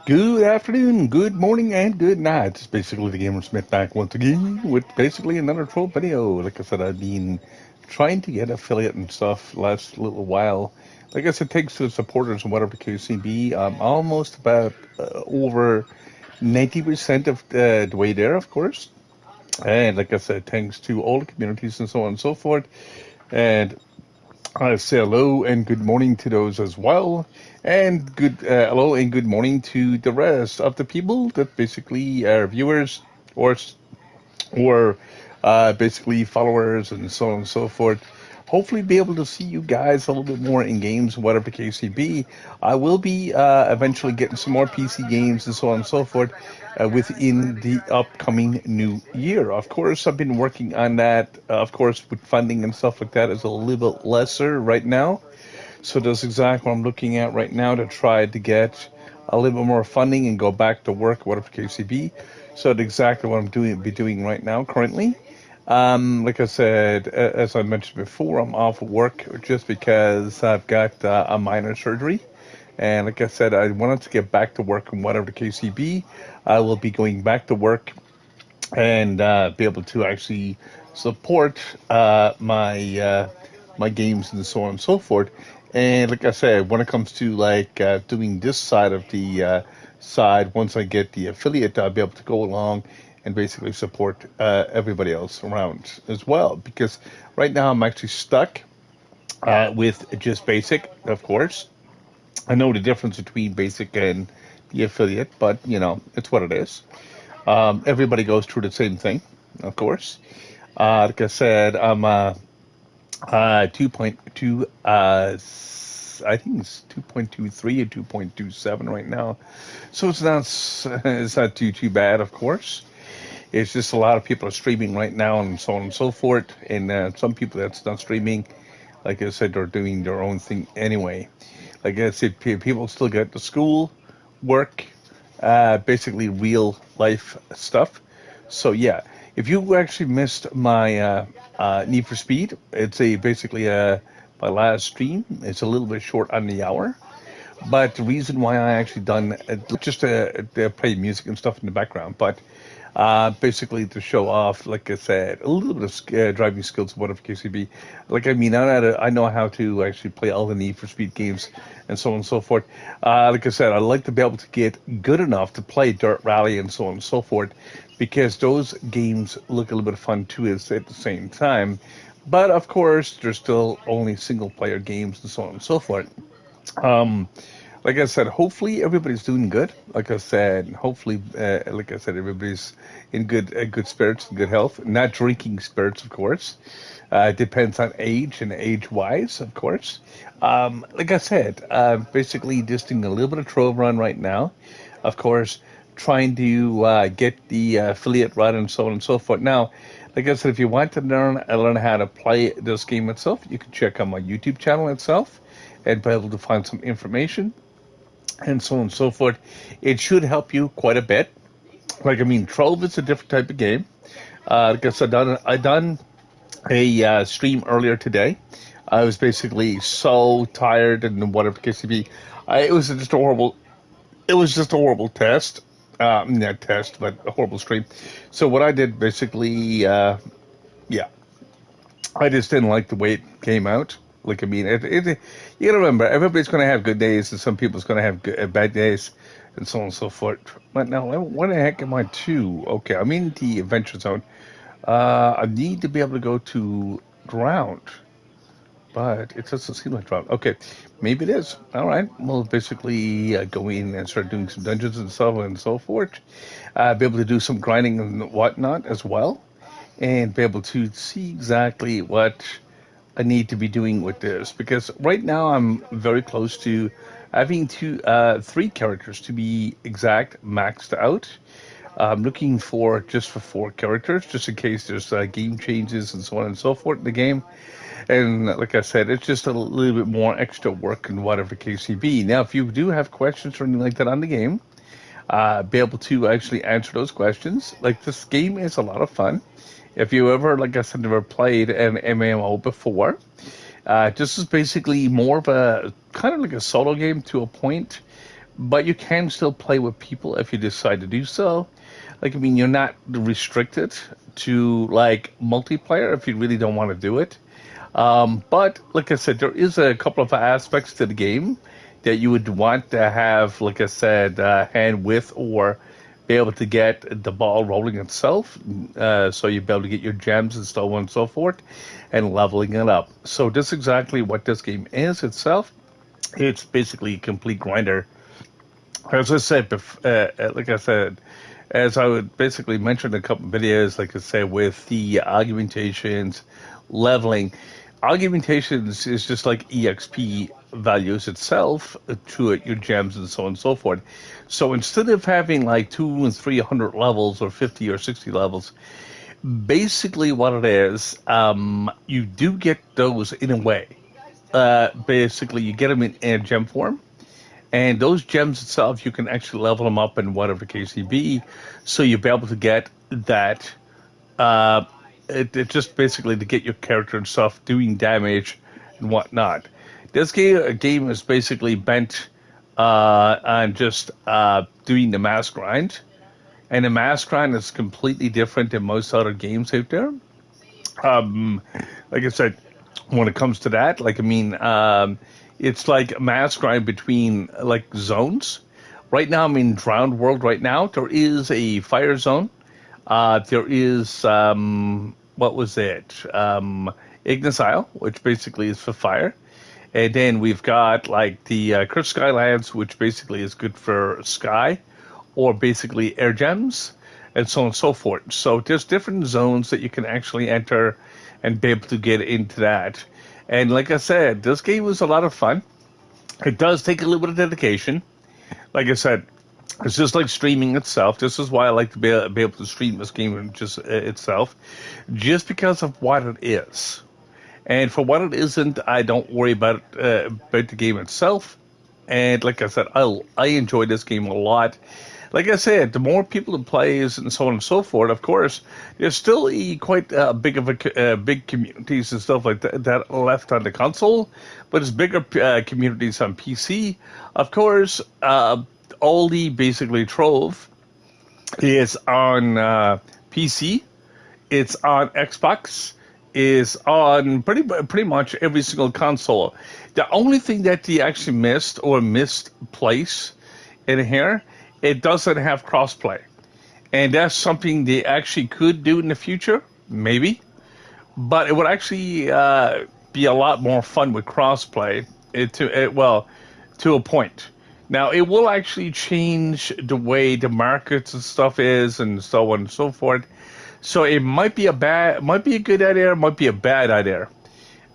Good afternoon, good morning, and good night. It's basically the Gamer Smith back once again with basically another troll video. Like I said, I've been trying to get affiliate and stuff last little while. Like I said, thanks to the supporters and whatever the case may be, I'm almost about over 90% of the way there, of course. And like I said, thanks to all the communities and so on and so forth. And I say hello and good morning to those as well, and good hello and good morning to the rest of the people that basically are viewers or basically followers and so on and so forth. Hopefully, be able to see you guys a little bit more in games, whatever the case may be. I will be eventually getting some more PC games and so on and so forth within the upcoming new year. Of course, I've been working on that. Of course, with funding and stuff like that is a little bit lesser right now. So that's exactly what I'm looking at right now to try to get a little bit more funding and go back to work, whatever the case may be. So that's exactly what I'm doing right now currently. Like I said, as I mentioned before, I'm off of work just because I've got a minor surgery. And like I said, I wanted to get back to work and whatever the case may be. I will be going back to work and be able to actually support my games and so on and so forth. And like I said, when it comes to like doing this side of the side, once I get the affiliate, I'll be able to go along and basically support everybody else around as well. Because right now I'm actually stuck with just basic, of course. I know the difference between basic and the affiliate, but it's what it is. Everybody goes through the same thing, of course. Like I said, I'm 2.2, I think it's 2.23 and 2.27 right now. So it's not too bad, of course. It's just a lot of people are streaming right now and so on and so forth. And some people that's not streaming, like I said, they're doing their own thing anyway. Like I said, people still get to school, work, basically real life stuff. So yeah, if you actually missed my Need for Speed, it's a basically my last stream. It's a little bit short on the hour, but the reason why I actually done just to play music and stuff in the background, but basically to show off, like I said, a little bit of driving skills, whatever case may be. Like I mean, I know how to actually play all the Need for Speed games and so on and so forth. Like I said, I like to be able to get good enough to play Dirt Rally and so on and so forth, because those games look a little bit fun too at the same time. But of course, they're still only single player games and so on and so forth. Um, like I said, hopefully everybody's doing good. Like I said, hopefully, like I said, everybody's in good spirits and good health. Not drinking spirits, of course. Depends on age and age-wise, of course. Like I said, basically just doing a little bit of trove run right now. Of course, trying to get the affiliate run and so on and so forth. Now, like I said, if you want to learn how to play this game itself, you can check out my YouTube channel itself and be able to find some information and so on and so forth. It should help you quite a bit. Like I mean, Trove is a different type of game. Like I said, I done a stream earlier today. I was basically so tired and whatever the case may be. It was just a horrible. It was just a horrible test. Not test, but a horrible stream. So what I did basically, yeah, I just didn't like the way it came out. Like I mean, you gotta remember, everybody's gonna have good days, and some people's gonna have bad days, and so on and so forth. But now, what the heck am I to? Okay, I'm in the adventure zone. I need to be able to go to ground, but it doesn't seem like ground. Okay, maybe it is. All right, we'll basically go in and start doing some dungeons and so on and so forth. Be able to do some grinding and whatnot as well, and be able to see exactly what I need to be doing with this, because right now I'm very close to having three characters to be exact maxed out. I'm looking for four characters, just in case there's game changes and so on and so forth in the game. And like I said, it's just a little bit more extra work and whatever the case may be. Now, if you do have questions or anything like that on the game, be able to actually answer those questions. Like, this game is a lot of fun. If you ever, like I said, never played an MMO before, this is basically more of a kind of like a solo game to a point, but you can still play with people if you decide to do so. Like, I mean, you're not restricted to like multiplayer if you really don't want to do it. But like I said, there is a couple of aspects to the game that you would want to have, like I said, hand with or be able to get the ball rolling itself. So you'd be able to get your gems and so on and so forth and leveling it up. So this is exactly what this game is itself. It's basically a complete grinder. As I said, like I said, as I would basically mention in a couple of videos, like I said, with the augmentations, leveling, augmentations is just like EXP values itself to it, your gems and so on and so forth. So instead of having like 200 and 300 levels or 50 or 60 levels, basically what it is, you do get those in a way. Basically, you get them in a gem form. And those gems itself, you can actually level them up in whatever case may be. So you'll be able to get that. It just basically to get your character and stuff doing damage and whatnot. This game is basically bent on just doing the mass grind. And the mass grind is completely different than most other games out there. Like I said, when it comes to that, like, I mean, it's like a mass grind between like zones. Right now, I'm in Drowned World right now. There is a fire zone. There is, what was it? Ignis Isle, which basically is for fire. And then we've got like the Curse Skylands, which basically is good for sky or basically air gems and so on and so forth. So there's different zones that you can actually enter and be able to get into that. And like I said, this game was a lot of fun. It does take a little bit of dedication. Like I said, it's just like streaming itself. This is why I like to be able to stream this game just itself, just because of what it is. And for what it isn't, I don't worry about the game itself. And like I said, I enjoy this game a lot. Like I said, the more people that plays and so on and so forth, of course, there's still quite big of a big communities and stuff like that left on the console, but it's bigger communities on PC. Of course, all the basically Trove is on PC. It's on Xbox. Is on pretty much every single console. The only thing that they actually missed place in here, it doesn't have crossplay, and that's something they actually could do in the future, maybe. But it would actually be a lot more fun with crossplay. To a point. Now it will actually change the way the markets and stuff is, and so on and so forth. So it might be a good idea, might be a bad idea,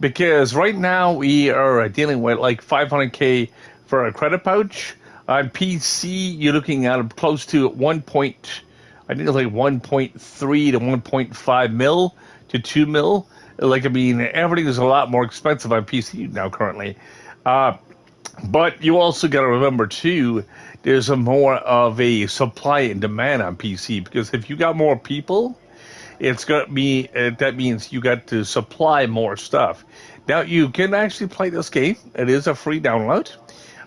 because right now we are dealing with like 500K for a credit pouch. On PC, you're looking at close to I think it's like 1.3 to 1.5 mil to 2 mil. Like, I mean, everything is a lot more expensive on PC now currently. But you also got to remember too, there's a more of a supply and demand on PC, because if you got more people, it's going to be, that means you got to supply more stuff. Now, you can actually play this game. It is a free download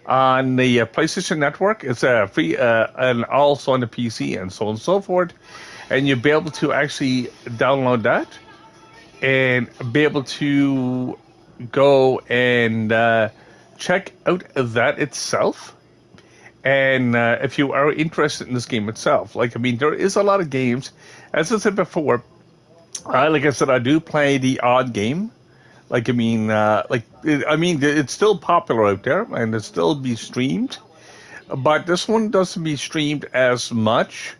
on the PlayStation Network. It's free, and also on the PC and so on and so forth. And you'll be able to actually download that and be able to go and check out that itself. And if you are interested in this game itself, like, I mean, there is a lot of games. As I said before, like I said, I do play the odd game. Like, I mean, it's still popular out there, and it still be streamed. But this one doesn't be streamed as much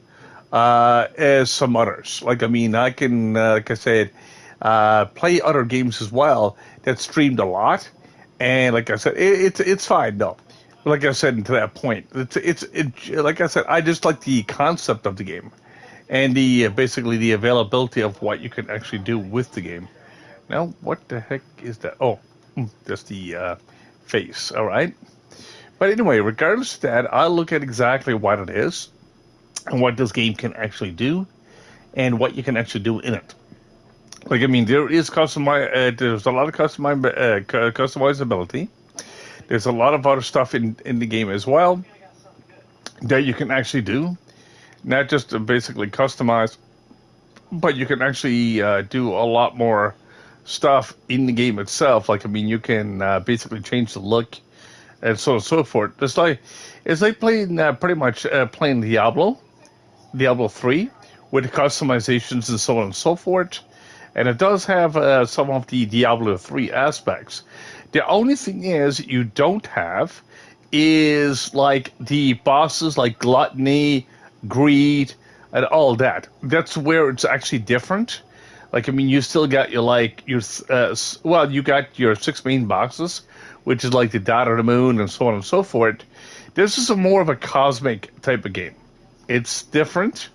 as some others. Like, I mean, I can, like I said, play other games as well that streamed a lot. And like I said, it's fine though. Like I said, to that point, like I said, I just like the concept of the game and the basically the availability of what you can actually do with the game. Now, what the heck is that? Oh, that's the face. All right. But anyway, regardless of that, I'll look at exactly what it is and what this game can actually do and what you can actually do in it. Like, I mean, there's a lot of customizability. There's a lot of other stuff in the game as well. that you can actually do, not just to basically customize, but you can actually do a lot more stuff in the game itself. Like, I mean, you can basically change the look and so on and so forth. It's like playing pretty much playing Diablo 3 with customizations and so on and so forth. And it does have some of the Diablo 3 aspects. The only thing is you don't have is like the bosses like gluttony, greed, and all that. That's where it's actually different. Like, I mean, you still got your like your well, you got your six main boxes, which is like the dot of the moon and so on and so forth. This is a more of a cosmic type of game. It's different.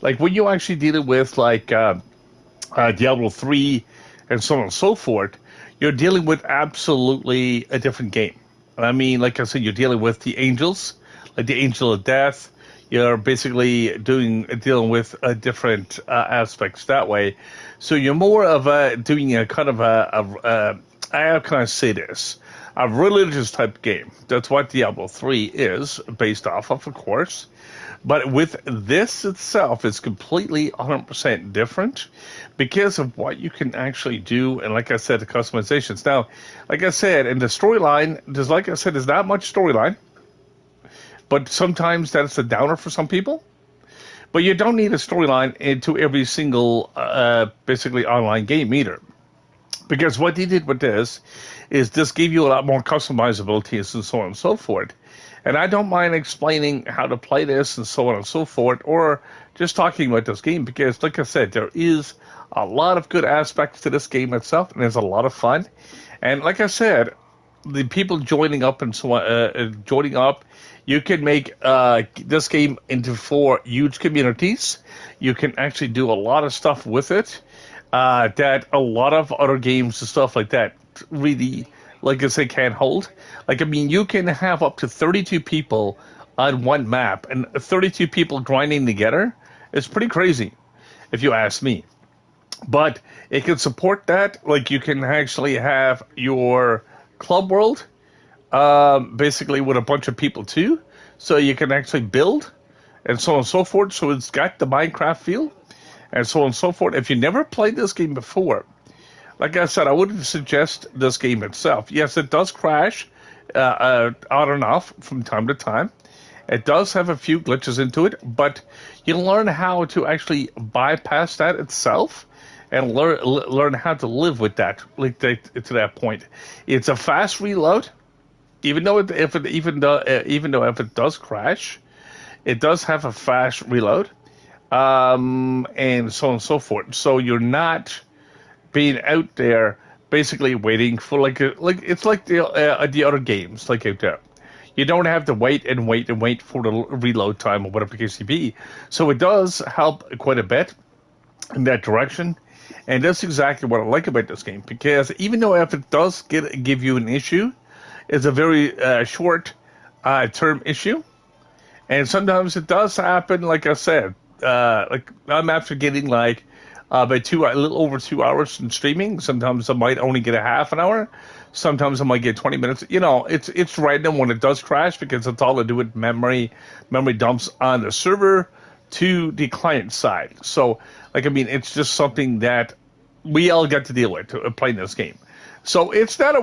Like when you actually deal with like Diablo 3 and so on and so forth, you're dealing with absolutely a different game. I mean, like I said, you're dealing with the angels, like the angel of death. You're basically dealing with different aspects that way. So you're more of doing a kind of how can I say this? A religious type game. That's what Diablo 3 is based off of course. But with this itself, it's completely 100% different because of what you can actually do. And like I said, the customizations. Now, like I said, in the storyline, there's not much storyline. But sometimes that's a downer for some people. But you don't need a storyline into every single, basically, online game either. Because what they did with this is this gave you a lot more customizability and so on and so forth. And I don't mind explaining how to play this and so on and so forth, or just talking about this game because, like I said, there is a lot of good aspects to this game itself, and there's a lot of fun. And like I said, the people joining up and so on, joining up, you can make this game into 4 huge communities. You can actually do a lot of stuff with it that a lot of other games and stuff like that really, like I say, can't hold. Like, I mean, you can have up to 32 people on one map, and 32 people grinding together is pretty crazy, if you ask me. But it can support that. Like, you can actually have your club world, basically with a bunch of people too, so you can actually build and so on and so forth. So it's got the Minecraft feel and so on and so forth. If you never played this game before, like I said, I wouldn't suggest this game itself. Yes, it does crash on and off from time to time. It does have a few glitches into it, but you learn how to actually bypass that itself and learn how to live with that, like to that point. It's a fast reload, even though if it does crash, it does have a fast reload, and so on and so forth. So you're not being out there basically waiting for it's like the other games like out there. You don't have to wait and wait and wait for the reload time or whatever the case may be. So it does help quite a bit in that direction. And that's exactly what I like about this game, because even though if it does give you an issue, it's a very short term issue. And sometimes it does happen, like I said, like I'm after getting like about a little over 2 hours in streaming. Sometimes I might only get a half an hour. Sometimes I might get 20 minutes. You know, it's random when it does crash because it's all to do with memory dumps on the server to the client side. So, like, I mean, it's just something that we all get to deal with playing this game. So it's not a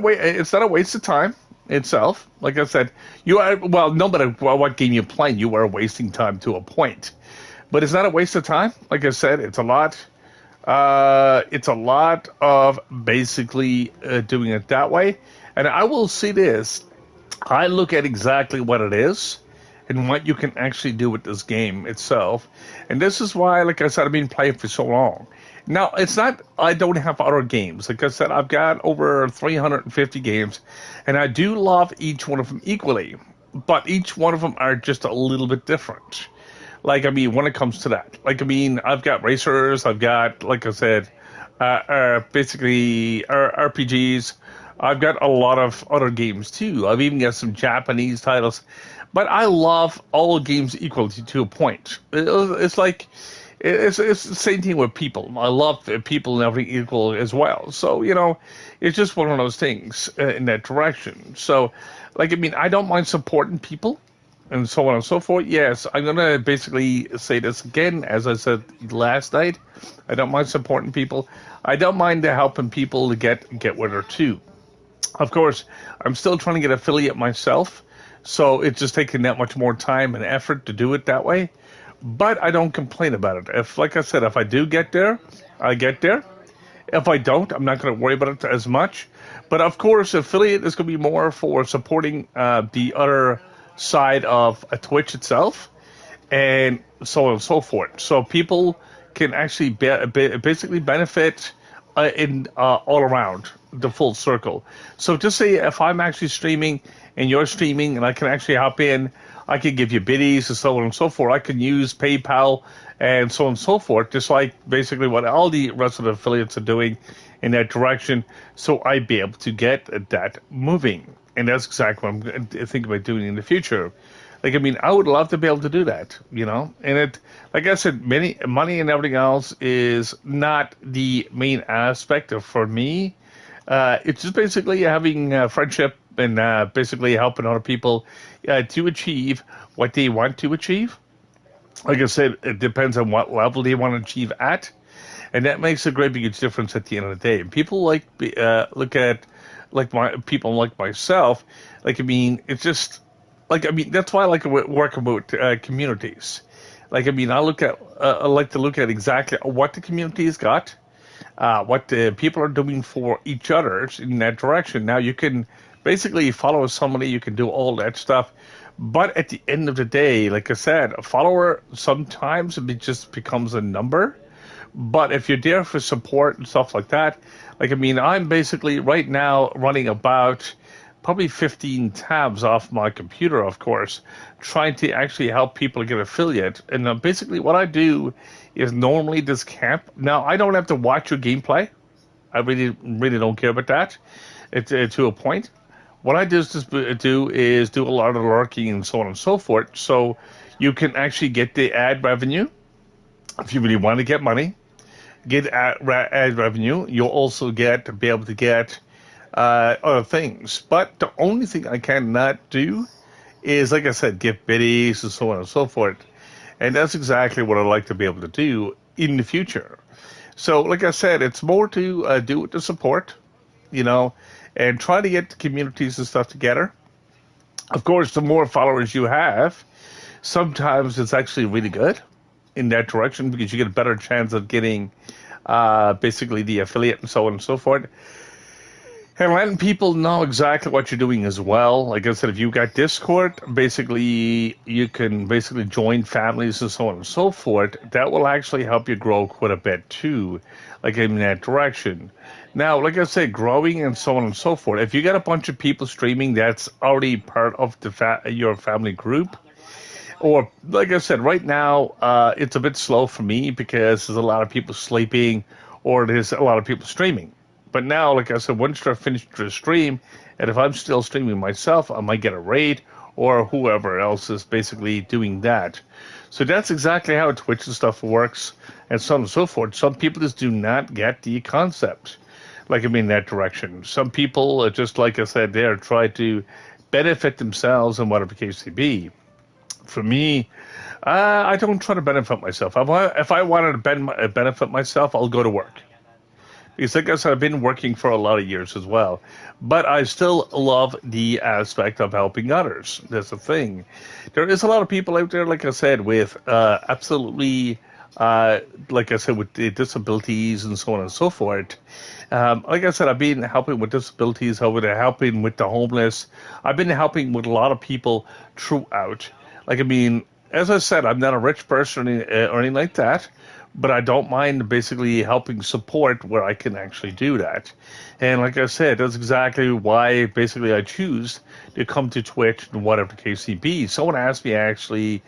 waste of time itself. Like I said, you are, well, no matter what game you're playing, you are wasting time to a point. But it's not a waste of time. Like I said, it's a lot. It's a lot of basically doing it that way. And I will say this: I look at exactly what it is and what you can actually do with this game itself. And this is why, like I said, I've been playing for so long. Now, it's not I don't have other games. Like I said, I've got over 350 games, and I do love each one of them equally. But each one of them are just a little bit different. Like, I mean, when it comes to that. Like, I mean, I've got racers, I've got, like I said, basically RPGs. I've got a lot of other games, too. I've even got some Japanese titles. But I love all games equally to a point. It's like, it's the same thing with people. I love people and everything equal as well. So, you know, it's just one of those things in that direction. So, like, I mean, I don't mind supporting people and so on and so forth. Yes, I'm going to basically say this again, as I said last night. I don't mind supporting people. I don't mind helping people to get where they're to. Of course, I'm still trying to get affiliate myself, so it's just taking that much more time and effort to do it that way. But I don't complain about it. If, like I said, if I do get there, I get there. If I don't, I'm not going to worry about it as much. But of course, affiliate is going to be more for supporting the other side of a Twitch itself, and so on and so forth. So people can actually basically benefit in all around the full circle. So just say if I'm actually streaming and you're streaming, and I can actually hop in, I can give you biddies and so on and so forth. I can use PayPal and so on and so forth, just like basically what all the rest of the affiliates are doing in that direction. So I'd be able to get that moving. And that's exactly what I'm thinking about doing in the future. Like, I mean, I would love to be able to do that, And it, like I said, money and everything else is not the main aspect for me. It's just basically having friendship and basically helping other people to achieve what they want to achieve. Like I said, it depends on what level they want to achieve at, and that makes a great big difference at the end of the day. People look at people like myself. Like, I mean, it's just like, I mean, that's why I like to work about communities. Like, I mean, I like to look at exactly what the community's got, what the people are doing for each other in that direction. Now, you can basically follow somebody, you can do all that stuff. But at the end of the day, like I said, a follower sometimes it just becomes a number. But if you're there for support and stuff like that, like, I mean, I'm basically right now running about probably 15 tabs off my computer, of course, trying to actually help people get affiliate. And basically what I do is normally this camp. Now, I don't have to watch your gameplay. I really don't care about that. It's to a point. What I do is do a lot of lurking and so on and so forth. So you can actually get the ad revenue if you really want to get money. Get ad revenue. You'll also be able to get other things. But the only thing I cannot do is, like I said, give biddies and so on and so forth. And that's exactly what I'd like to be able to do in the future. So, like I said, it's more to do with the support, and try to get the communities and stuff together. Of course, the more followers you have, sometimes it's actually really good in that direction because you get a better chance of getting basically the affiliate and so on and so forth. And letting people know exactly what you're doing as well. Like I said, if you got Discord, basically you can basically join families and so on and so forth. That will actually help you grow quite a bit too, like in that direction. Now, like I said, growing and so on and so forth. If you got a bunch of people streaming that's already part of your family group, or like I said, right now it's a bit slow for me because there's a lot of people sleeping or there's a lot of people streaming. But now, like I said, once I finish the stream, and if I'm still streaming myself, I might get a raid or whoever else is basically doing that. So that's exactly how Twitch and stuff works and so on and so forth. Some people just do not get the concept, like I mean, that direction. Some people, just like I said there, try to benefit themselves and whatever the case may be. For me, I don't try to benefit myself. If I wanted to benefit myself, I'll go to work. Because like I said, I've been working for a lot of years as well. But I still love the aspect of helping others. That's the thing. There is a lot of people out there, like I said, with absolutely, like I said, with disabilities and so on and so forth. Like I said, I've been helping with disabilities, I've been helping with the homeless. I've been helping with a lot of people throughout. Like, I mean, as I said, I'm not a rich person or anything like that. But I don't mind basically helping support where I can actually do that. And like I said, that's exactly why basically I choose to come to Twitch and whatever the case may be. Someone asked me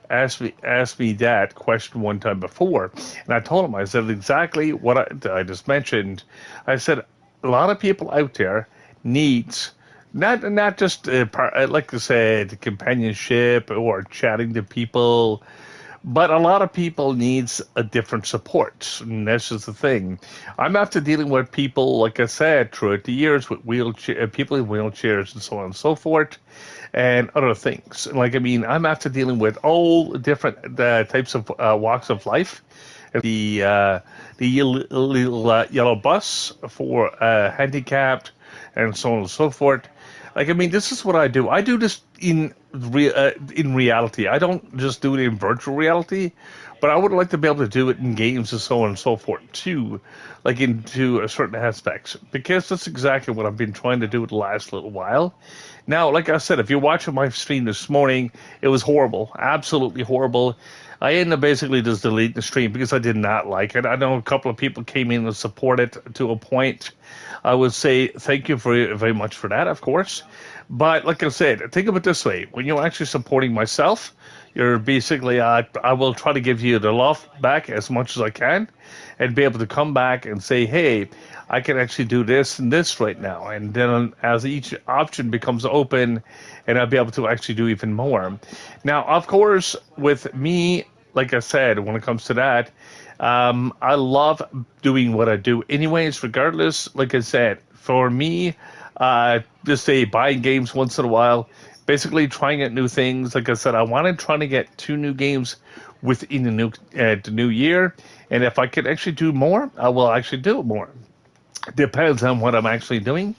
that question one time before. And I told him, I said exactly what I just mentioned. I said, a lot of people out there needs not just like I said, companionship or chatting to people, But a lot of people needs a different support, and this is the thing. I'm after dealing with people, like I said, throughout the years with wheelchair people in wheelchairs and so on and so forth, and other things. Like I mean, I'm after dealing with all different types of walks of life. The little yellow bus for handicapped and so on and so forth. Like I mean, this is what I do. I do this in reality. I don't just do it in virtual reality, but I would like to be able to do it in games and so on and so forth too, like into a certain aspects, because that's exactly what I've been trying to do the last little while. Now, like I said, if you're watching my stream this morning, it was horrible, absolutely horrible. I ended up basically just deleting the stream because I did not like it. I know a couple of people came in and supported to a point. I would say thank you very, very much for that, of course. But like I said, think of it this way. When you're actually supporting myself, you're basically, I will try to give you the love back as much as I can and be able to come back and say, hey, I can actually do this and this right now. And then as each option becomes open, and I'll be able to actually do even more. Now, of course, with me, like I said, when it comes to that, I love doing what I do anyways, regardless. Like I said, for me, just say buying games once in a while, basically trying out new things. Like I said, I wanted trying to get 2 new games within the new year, and if I could actually do more, I will actually do more. Depends on what I'm actually doing.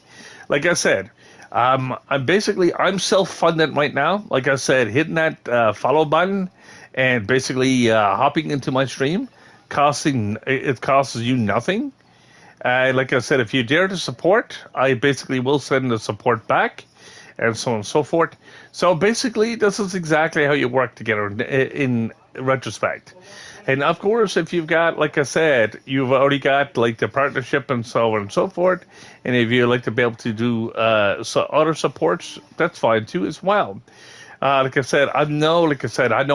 Like I said, I'm self-funded right now. Like I said, hitting that follow button and basically hopping into my stream, it costs you nothing. Like I said, if you dare to support, I basically will send the support back, and so on and so forth. So basically, this is exactly how you work together in retrospect. And of course, if you've got, like I said, you've already got like the partnership and so on and so forth, and if you like to be able to do other supports, that's fine too as well. Like I said, I know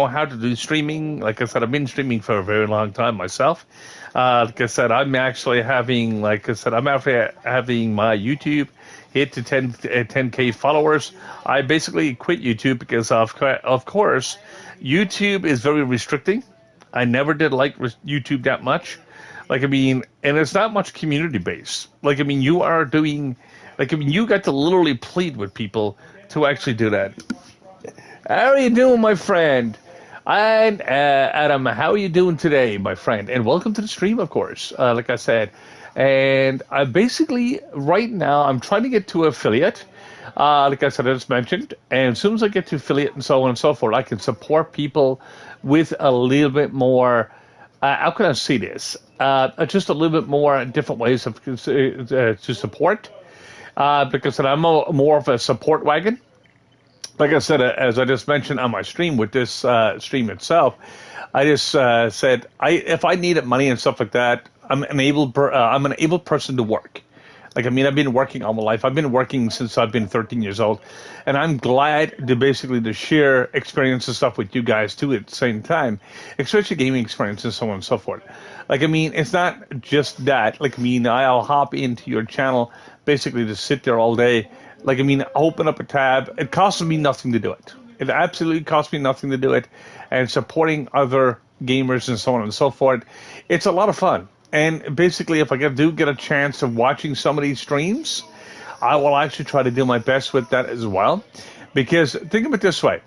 how to do streaming. Like I said, I've been streaming for a very long time myself. Like I said, I'm actually having my YouTube hit to 10K followers. I basically quit YouTube because of course, YouTube is very restricting. I never did like YouTube that much. Like, I mean, and it's not much community based. Like, I mean, you got to literally plead with people to actually do that. How are you doing, my friend? And Adam, how are you doing today, my friend? And welcome to the stream, of course, like I said. And I basically, right now, I'm trying to get to affiliate. Like I said, I just mentioned. And as soon as I get to affiliate and so on and so forth, I can support people with a little bit more, how can I see this? Just a little bit more different ways to support. Because I'm more of a support wagon. Like I said, as I just mentioned on my stream with this stream itself, I just said if I needed money and stuff like that, I'm an able person to work. Like, I mean, I've been working all my life. I've been working since I've been 13 years old, and I'm glad to basically to share experience and stuff with you guys too at the same time, especially gaming experience and so on and so forth. Like, I mean, it's not just that. Like, I mean, I'll hop into your channel basically to sit there all day. Like, I mean, open up a tab. It costs me nothing to do it. It absolutely costs me nothing to do it. And supporting other gamers and so on and so forth, it's a lot of fun. And basically, if I do get a chance of watching some of these streams, I will actually try to do my best with that as well. Because think of it this way.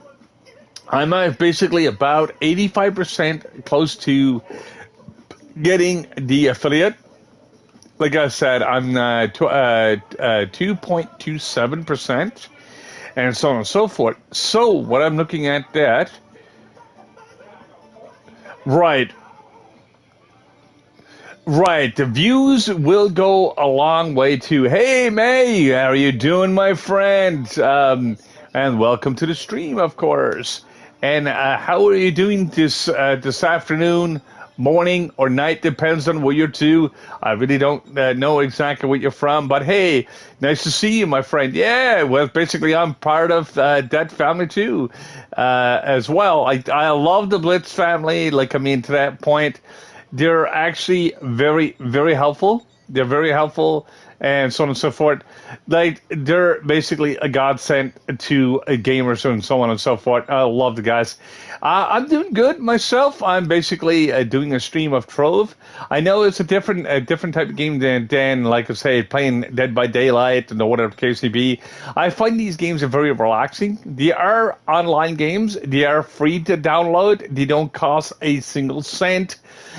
I'm basically about 85% close to getting the affiliate. Like I said, I'm 2.27%, and so on and so forth. So what I'm looking at that, right, the views will go a long way too. Hey, May, how are you doing, my friend? And welcome to the stream, of course. And how are you doing this afternoon? Morning or night, depends on where you're to. I really don't know exactly where you're from, but hey, nice to see you, my friend. Yeah, well, basically, I'm part of that family too, as well. I love the Blitz family. Like, I mean, to that point, they're actually very, very helpful. They're very helpful, and so on and so forth. Like, they're basically a godsend to gamers and so on and so forth. I love the guys. I'm doing good myself. I'm basically doing a stream of Trove. I know it's a different type of game than like I say, playing Dead by Daylight and whatever the case may be. I find these games are very relaxing. They are online games. They are free to download. They don't cost a single cent.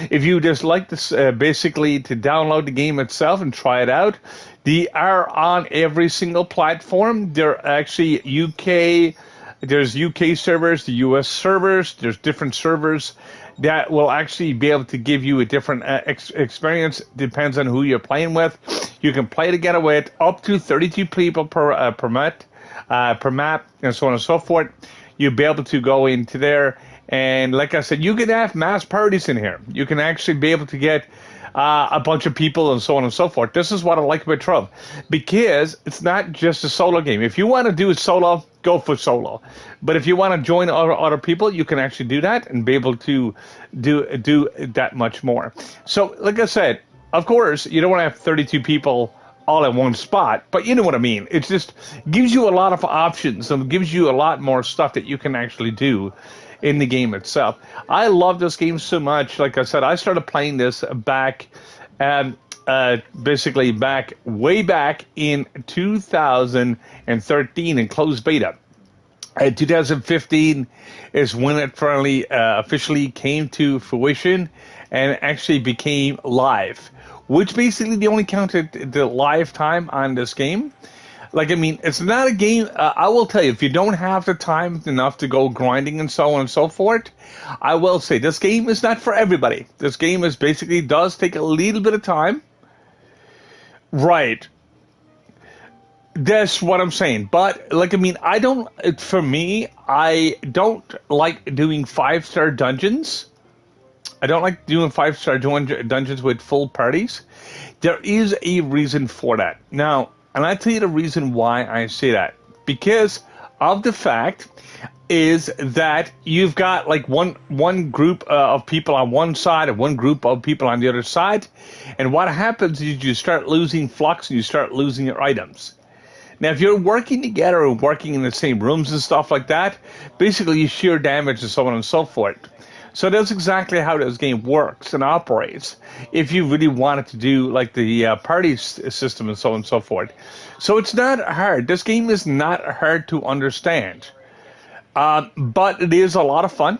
If you just like this, basically to download the game itself and try it out, they are on every single platform. They're actually UK. There's UK servers, the US servers. There's different servers that will actually be able to give you a different experience. Depends on who you're playing with. You can play together with up to 32 people per map, and so on and so forth. You'll be able to go into there, and like I said, you can have mass parties in here. You can actually be able to get a bunch of people and so on and so forth. This is what I like about Trove, because it's not just a solo game. If you want to do it solo, go for solo. But if you want to join other people, you can actually do that and be able to do that much more. So, like I said, of course, you don't want to have 32 people all in one spot, but you know what I mean. It just gives you a lot of options and gives you a lot more stuff that you can actually do in the game itself. I love this game so much. Like I said, I started playing this back, basically way back in 2013 in closed beta. 2015 is when it finally officially came to fruition and actually became live, which basically they only counted the live time on this game. Like, I mean, it's not a game. I will tell you, if you don't have the time enough to go grinding and so on and so forth, I will say this game is not for everybody. This game is basically does take a little bit of time. Right. That's what I'm saying. But, like, I mean, for me, I don't like doing 5-star dungeons. I don't like doing 5-star dungeons with full parties. There is a reason for that. Now, and I tell you the reason why I say that. Because of the fact is that you've got like one group of people on one side and one group of people on the other side. And what happens is you start losing flux and you start losing your items. Now, if you're working together and working in the same rooms and stuff like that, basically you share damage and so on and so forth. So that's exactly how this game works and operates if you really wanted to do like the party system and so on and so forth. So it's not hard. This game is not hard to understand. But it is a lot of fun.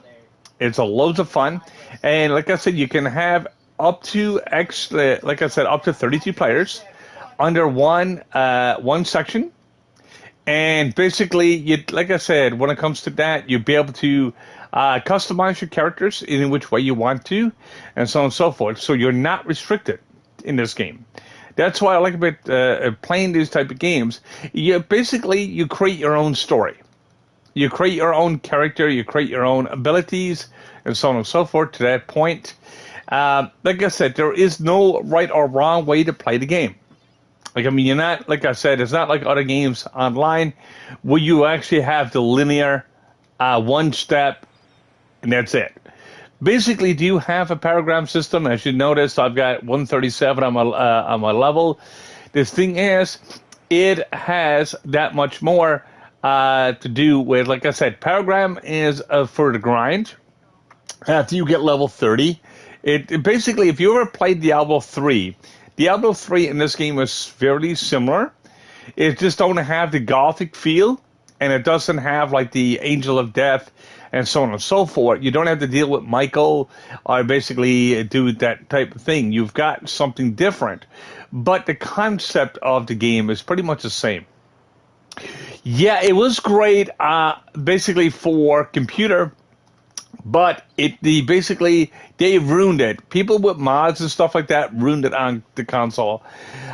It's loads of fun. And like I said, you can have up to up to 32 players under one section. And basically, like I said, when it comes to that, you'll be able to customize your characters in which way you want to, and so on and so forth. So you're not restricted in this game. That's why I like about playing these type of games. You create your own story. You create your own character. You create your own abilities, and so on and so forth to that point. Like I said, there is no right or wrong way to play the game. Like, I mean, you're not, like I said, it's not like other games online where you actually have the linear one step, and that's it. Basically, do you have a paragraph system? As you notice, I've got 137 on my level. This thing is, it has that much more to do with, like I said, paragraph is for the grind. After you get level 30, it basically, if you ever played Diablo 3 in this game is fairly similar. It just don't have the gothic feel, and it doesn't have like the Angel of Death and so on and so forth. You don't have to deal with Michael or basically do that type of thing. You've got something different. But the concept of the game is pretty much the same. Yeah, it was great basically for computer, but they ruined it. People with mods and stuff like that ruined it on the console.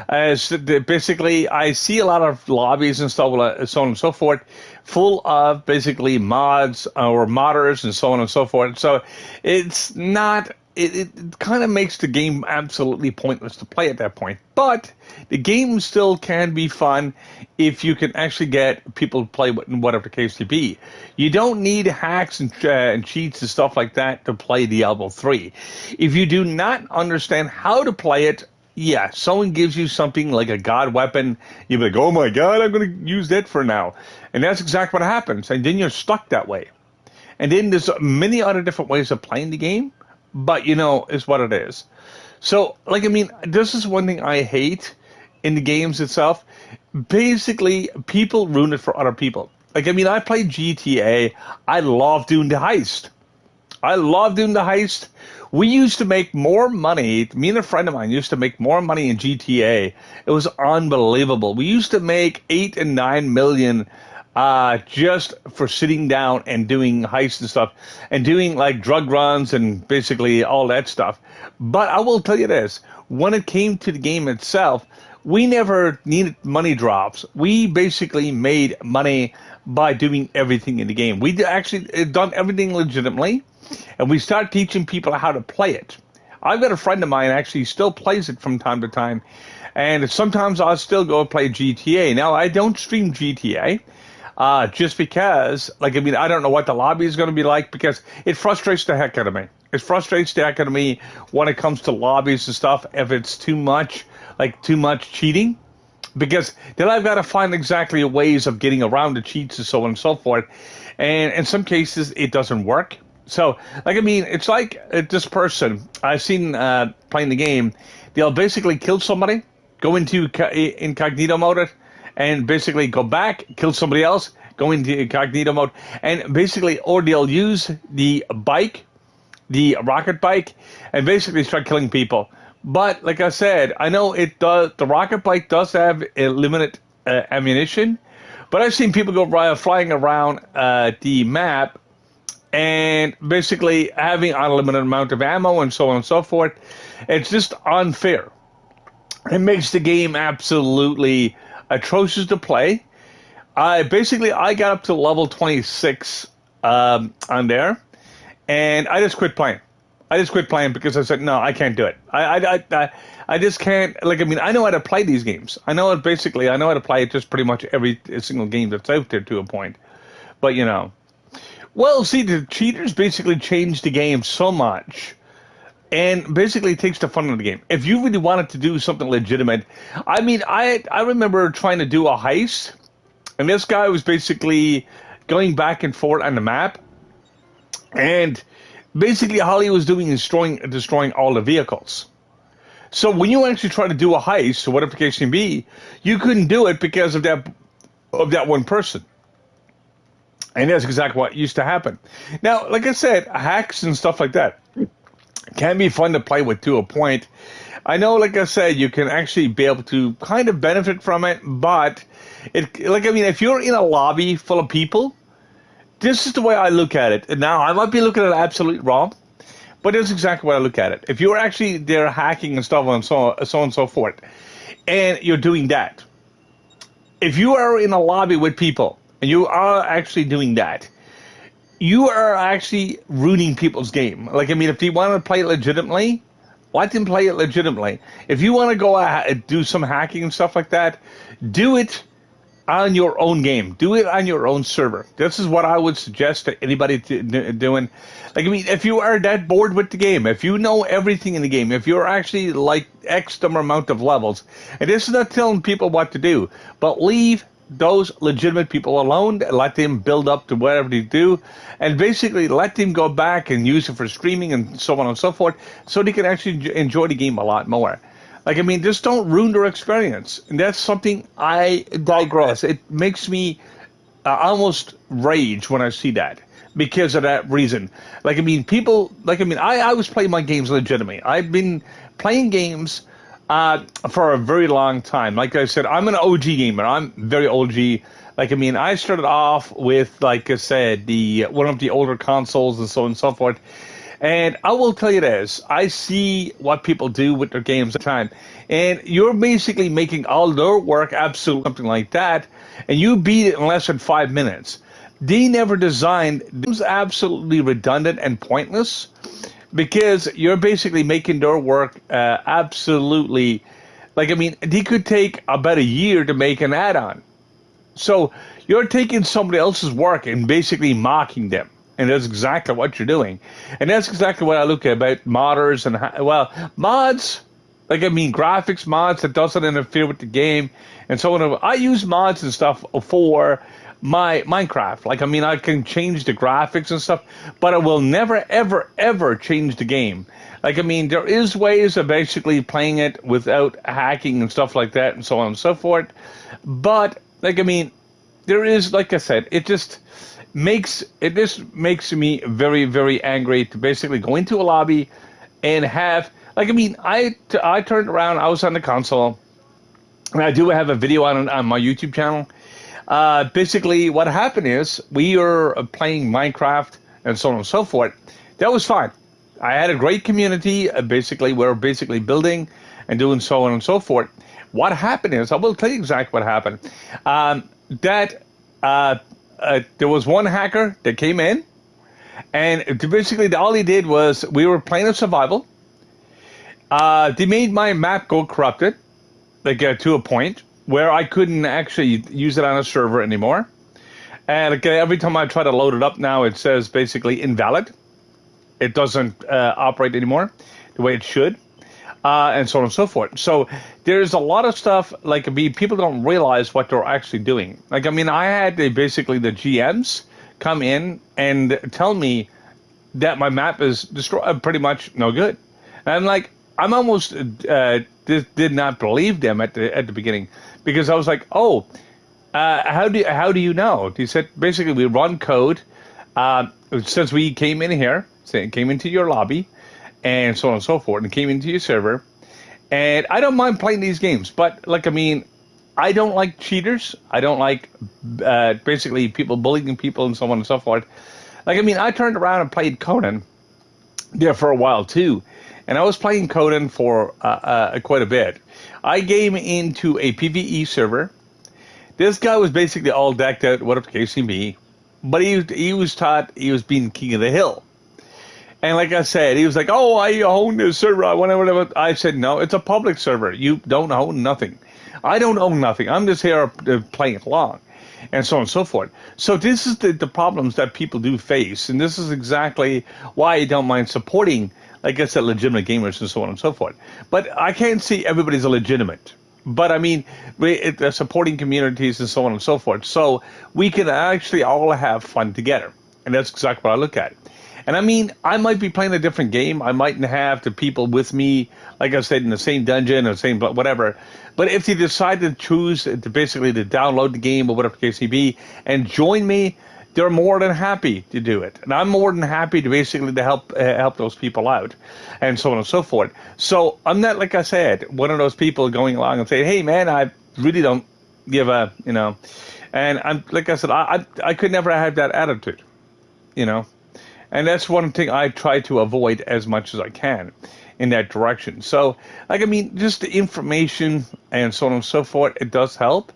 Basically, I see a lot of lobbies and stuff, so on and so forth, full of basically mods or modders and so on and so forth. So it's not. It kind of makes the game absolutely pointless to play at that point. But the game still can be fun if you can actually get people to play whatever the case may be. You don't need hacks and cheats and stuff like that to play Diablo 3. If you do not understand how to play it, Yeah, someone gives you something like a god weapon, you're like, oh my god, I'm going to use that for now. And that's exactly what happens. And then you're stuck that way. And then there's many other different ways of playing the game, but is what it is. So, like, I mean, this is one thing I hate in the games itself. Basically, people ruin it for other people. Like, I mean, I played GTA. I love doing the heist. I love doing the heist. We used to make more money. Me and a friend of mine used to make more money in GTA. It was unbelievable. We used to make 8 and 9 million just for sitting down and doing heists and stuff, and doing like drug runs and basically all that stuff. But I will tell you this: when it came to the game itself, we never needed money drops. We basically made money by doing everything in the game. We actually done everything legitimately, and we start teaching people how to play it. I've got a friend of mine actually still plays it from time to time, and sometimes I'll still go play GTA. Now, I don't stream GTA, just because, like, I mean, I don't know what the lobby is going to be like, because it frustrates the heck out of me. It frustrates the heck out of me when it comes to lobbies and stuff, if it's too much, like too much cheating, because then I've got to find exactly ways of getting around the cheats and so on and so forth. And in some cases, it doesn't work. So, like, I mean, it's like this person I've seen playing the game, they'll basically kill somebody, go into incognito mode, and basically go back, kill somebody else, go into incognito mode, and basically, or they'll use the bike, the rocket bike, and basically start killing people. But like I said, I know it does. The rocket bike does have a limited ammunition, but I've seen people go flying around the map and basically having unlimited amount of ammo and so on and so forth. It's just unfair. It makes the game absolutely atrocious to play. I got up to level 26 on there, and I just quit playing. I just quit playing because I said, no, I can't do it. I just can't. Like, I mean, I know how to play these games. I know how to play it just pretty much every single game that's out there to a point. But, well, see, the cheaters basically changed the game so much, and basically takes the fun of the game. If you really wanted to do something legitimate, I mean, I remember trying to do a heist, and this guy was basically going back and forth on the map, and basically all he was doing is destroying all the vehicles. So when you actually try to do a heist, or whatever the case may be, you couldn't do it because of that one person. And that's exactly what used to happen. Now, like I said, hacks and stuff like that can be fun to play with to a point. I know, like I said, you can actually be able to kind of benefit from it, but if you're in a lobby full of people, this is the way I look at it. And now, I might be looking at it absolutely wrong, but that's exactly what I look at it. If you're actually there hacking and stuff and so on and so forth, and you're doing that, if you are in a lobby with people and you are actually doing that, you are actually ruining people's game. Like, I mean, if they want to play it legitimately, let them play it legitimately. If you want to go do some hacking and stuff like that, do it on your own game. Do it on your own server. This is what I would suggest to anybody doing. Like, I mean, if you are that bored with the game, if you know everything in the game, if you're actually like X number amount of levels, and this is not telling people what to do, but leave those legitimate people alone, let them build up to whatever they do, and basically let them go back and use it for streaming and so on and so forth, so they can actually enjoy the game a lot more. Like, I mean, just don't ruin their experience. And that's something I digress. It makes me almost rage when I see that, because of that reason. Like, I mean, I was playing my games legitimately. I've been playing games for a very long time. Like I said, I'm an OG gamer. I'm very OG. Like, I mean, I started off with, like I said, one of the older consoles and so on and so forth. And I will tell you this, I see what people do with their games at the time. And you're basically making all their work absolutely something like that, and you beat it in less than 5 minutes. They never designed, it was absolutely redundant and pointless, because you're basically making their work absolutely, like, I mean, they could take about a year to make an add-on. So you're taking somebody else's work and basically mocking them. And that's exactly what you're doing. And that's exactly what I look at about modders and, well, mods, Like, I mean, graphics mods that doesn't interfere with the game and so on. I use mods and stuff for my Minecraft. Like, I mean, I can change the graphics and stuff, but I will never, ever, ever change the game. Like, I mean, there is ways of basically playing it without hacking and stuff like that and so on and so forth. But, like, I mean, there is, like I said, it just makes me very, very angry to basically go into a lobby and have, like, I mean, I turned around, I was on the console, and I do have a video on my YouTube channel. Basically, what happened is we were playing Minecraft and so on and so forth. That was fine. I had a great community. Basically, we were basically building and doing so on and so forth. What happened is, I will tell you exactly what happened. There was one hacker that came in, and basically all he did was, we were playing a survival. They made my map go corrupted, like to a point where I couldn't actually use it on a server anymore. And every time I try to load it up now, it says basically invalid. It doesn't operate anymore the way it should, and so on and so forth. So there's a lot of stuff, like, people don't realize what they're actually doing. Like, I mean, I had basically the GMs come in and tell me that my map is destroyed, pretty much no good. And I'm like, I'm almost did not believe them at the beginning, because I was like, oh, how do you know? He said basically we run code since we came in here, came into your lobby, and so on and so forth, and came into your server. And I don't mind playing these games, but, like, I mean, I don't like cheaters. I don't like basically people bullying people and so on and so forth. Like, I mean, I turned around and played Conan there for a while too, and I was playing Conan for quite a bit. I came into a PvE server. This guy was basically all decked out, what up to KCB, but he was taught he was being king of the hill. And like I said, he was like, oh, I own this server. Whatever. I said, no, it's a public server. You don't own nothing. I don't own nothing. I'm just here playing along, and so on and so forth. So this is the problems that people do face, and this is exactly why I don't mind supporting, like I said, legitimate gamers and so on and so forth. But I can't see everybody's illegitimate. But I mean, supporting communities and so on and so forth, so we can actually all have fun together, and that's exactly what I look at. And I mean, I might be playing a different game. I mightn't have the people with me, like I said, in the same dungeon or same whatever. But if they decide to choose to basically to download the game or whatever the case may be and join me, they're more than happy to do it. And I'm more than happy to basically to help those people out and so on and so forth. So I'm not, like I said, one of those people going along and saying, hey, man, I really don't give a, you know. And I'm, like I said, I could never have that attitude, you know. And that's one thing I try to avoid as much as I can in that direction. So, like, I mean, just the information and so on and so forth, it does help,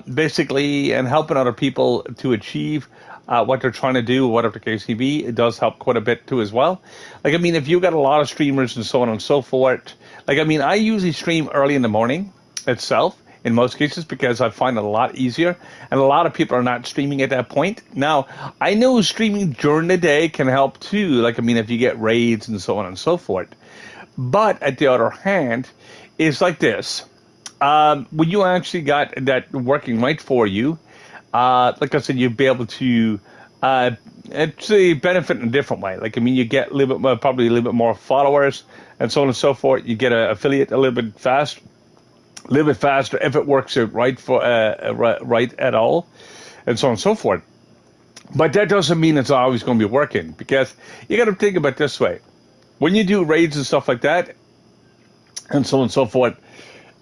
basically, and helping other people to achieve what they're trying to do, whatever the case may be, it does help quite a bit too as well. Like, I mean, if you've got a lot of streamers and so on and so forth, like, I mean, I usually stream early in the morning itself, in most cases, because I find it a lot easier, and a lot of people are not streaming at that point. Now, I know streaming during the day can help too, like, I mean, if you get raids and so on and so forth. But at the other hand, it's like this. When you actually got that working right for you, like I said, you'd be able to actually benefit in a different way. Like, I mean, you get a little bit more, probably a little bit more followers and so on and so forth. You get an affiliate a little bit faster if it works out right for right at all, and so on and so forth. But that doesn't mean it's always going to be working, because you got to think about it this way: when you do raids and stuff like that, and so on and so forth,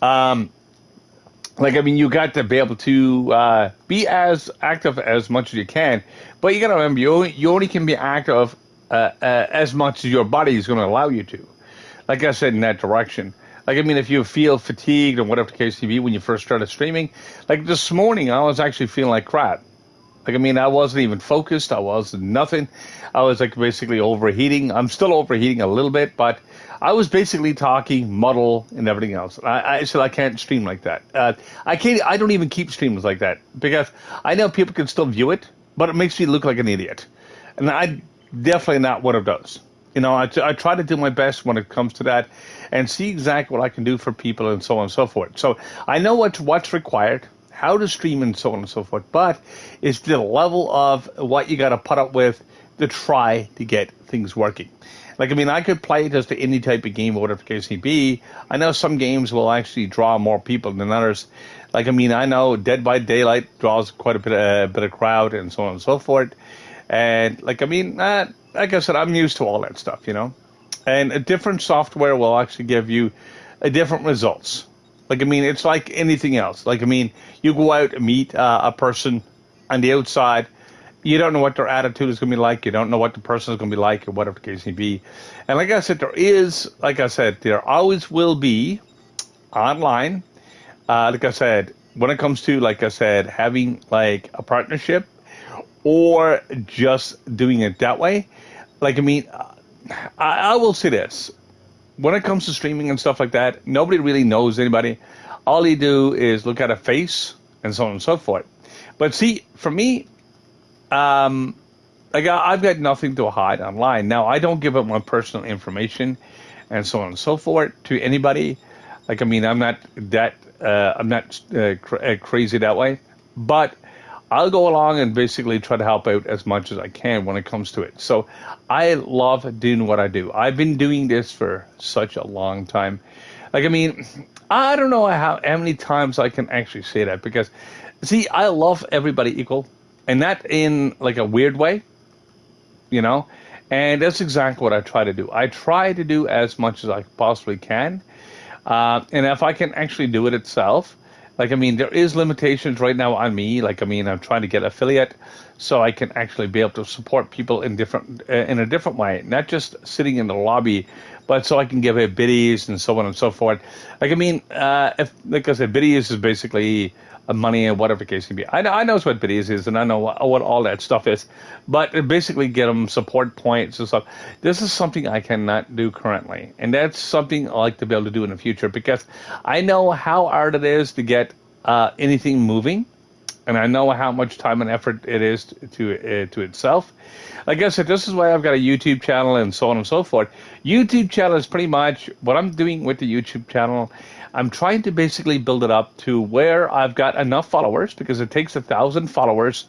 like, I mean, you got to be able to be as active as much as you can, but you got to remember you only can be active as much as your body is going to allow you to. Like I said, in that direction. Like, I mean, if you feel fatigued or whatever the case may be when you first started streaming, like this morning, I was actually feeling like crap. Like, I mean, I wasn't even focused. I wasn't nothing. I was, like, basically overheating. I'm still overheating a little bit, but I was basically talking muddle and everything else. I said I can't stream like that. I don't even keep streams like that, because I know people can still view it, but it makes me look like an idiot. And I definitely not one of those. I try to do my best when it comes to that and see exactly what I can do for people and so on and so forth. So I know what's required, how to stream and so on and so forth, but it's the level of what you got to put up with to try to get things working. Like, I mean, I could play just any type of game or whatever the case may be. I know some games will actually draw more people than others. Like, I mean, I know Dead by Daylight draws quite a bit of crowd and so on and so forth. And, like, I mean, like I said, I'm used to all that stuff, And a different software will actually give you a different results. Like, I mean, it's like anything else. Like, I mean, you go out and meet a person on the outside. You don't know what their attitude is going to be like. You don't know what the person is going to be like or whatever the case may be. And like I said, there always will be online. Like I said, when it comes to, like I said, having like a partnership or just doing it that way. Like, I mean, I will say this. When it comes to streaming and stuff like that, nobody really knows anybody. All you do is look at a face and so on and so forth. But see, for me, I've got nothing to hide online. Now, I don't give up my personal information and so on and so forth to anybody. Like, I mean, I'm not crazy that way. But I'll go along and basically try to help out as much as I can when it comes to it. So I love doing what I do. I've been doing this for such a long time. Like, I mean, I don't know how many times I can actually say that because, see, I love everybody equal. And not in like a weird way, and that's exactly what I try to do. I try to do as much as I possibly can. And if I can actually do it itself, like, I mean, there is limitations right now on me. Like, I mean, I'm trying to get affiliate so I can actually be able to support people in a different way, not just sitting in the lobby, but so I can give out biddies and so on and so forth. Like, I mean, like I said, biddies is basically money and whatever the case can be. I know what biddies is, and I know what all that stuff is, but basically get them support points and stuff. This is something I cannot do currently, and that's something I like to be able to do in the future because I know how hard it is to get anything moving, and I know how much time and effort it is to itself. Like I said, this is why I've got a YouTube channel and so on and so forth. YouTube channel is pretty much what I'm doing with the YouTube channel. I'm trying to basically build it up to where I've got enough followers because it takes 1,000 followers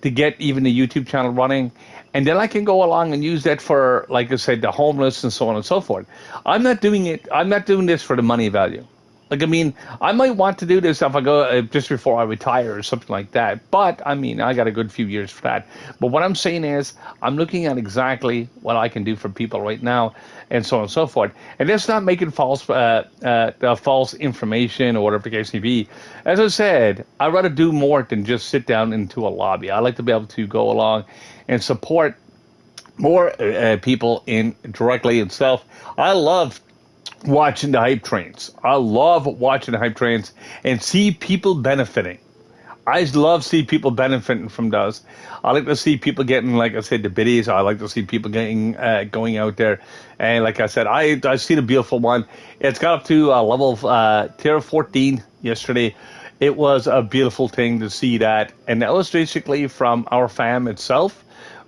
to get even the YouTube channel running. And then I can go along and use that for, like I said, the homeless and so on and so forth. I'm not doing this for the money value. Like, I mean, I might want to do this if I go just before I retire or something like that. But, I mean, I got a good few years for that. But what I'm saying is I'm looking at exactly what I can do for people right now and so on and so forth. And that's not making false information or whatever the case may be. As I said, I'd rather do more than just sit down into a lobby. I like to be able to go along and support more people in directly itself. I love watching the hype trains. I love watching the hype trains and see people benefiting. I love see people benefiting from those. I like to see people getting, like I said, the biddies. I like to see people getting going out there. And like I said, I seen a beautiful one. It's got up to level of tier 14 yesterday. It was a beautiful thing to see that. And that was basically from our fam itself.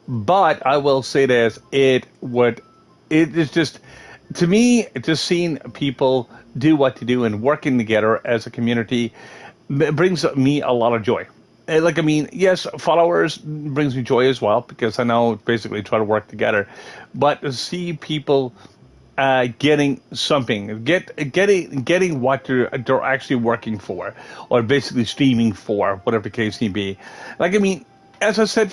But I will say this, it is just, to me, just seeing people do what they do and working together as a community brings me a lot of joy. Like, I mean, yes, followers brings me joy as well because I know basically try to work together. But to see people getting something, getting what they're actually working for, or basically streaming for, whatever the case may be. Like, I mean, as I said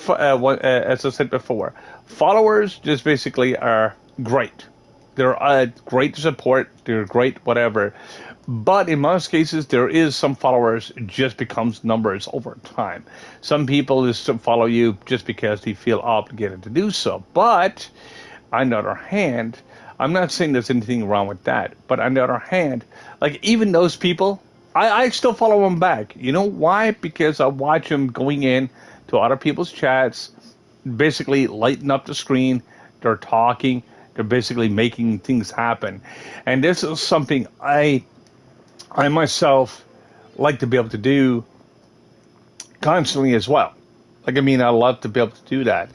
before, followers just basically are great. They're great support. They're great whatever. But in most cases, there is some followers just becomes numbers over time. Some people just follow you just because they feel obligated to do so. But on the other hand, I'm not saying there's anything wrong with that. But on the other hand, like even those people, I still follow them back. You know why? Because I watch them going in to other people's chats, basically lighting up the screen. They're talking. They're basically making things happen. And this is something I myself like to be able to do constantly as well. Like, I mean, I love to be able to do that.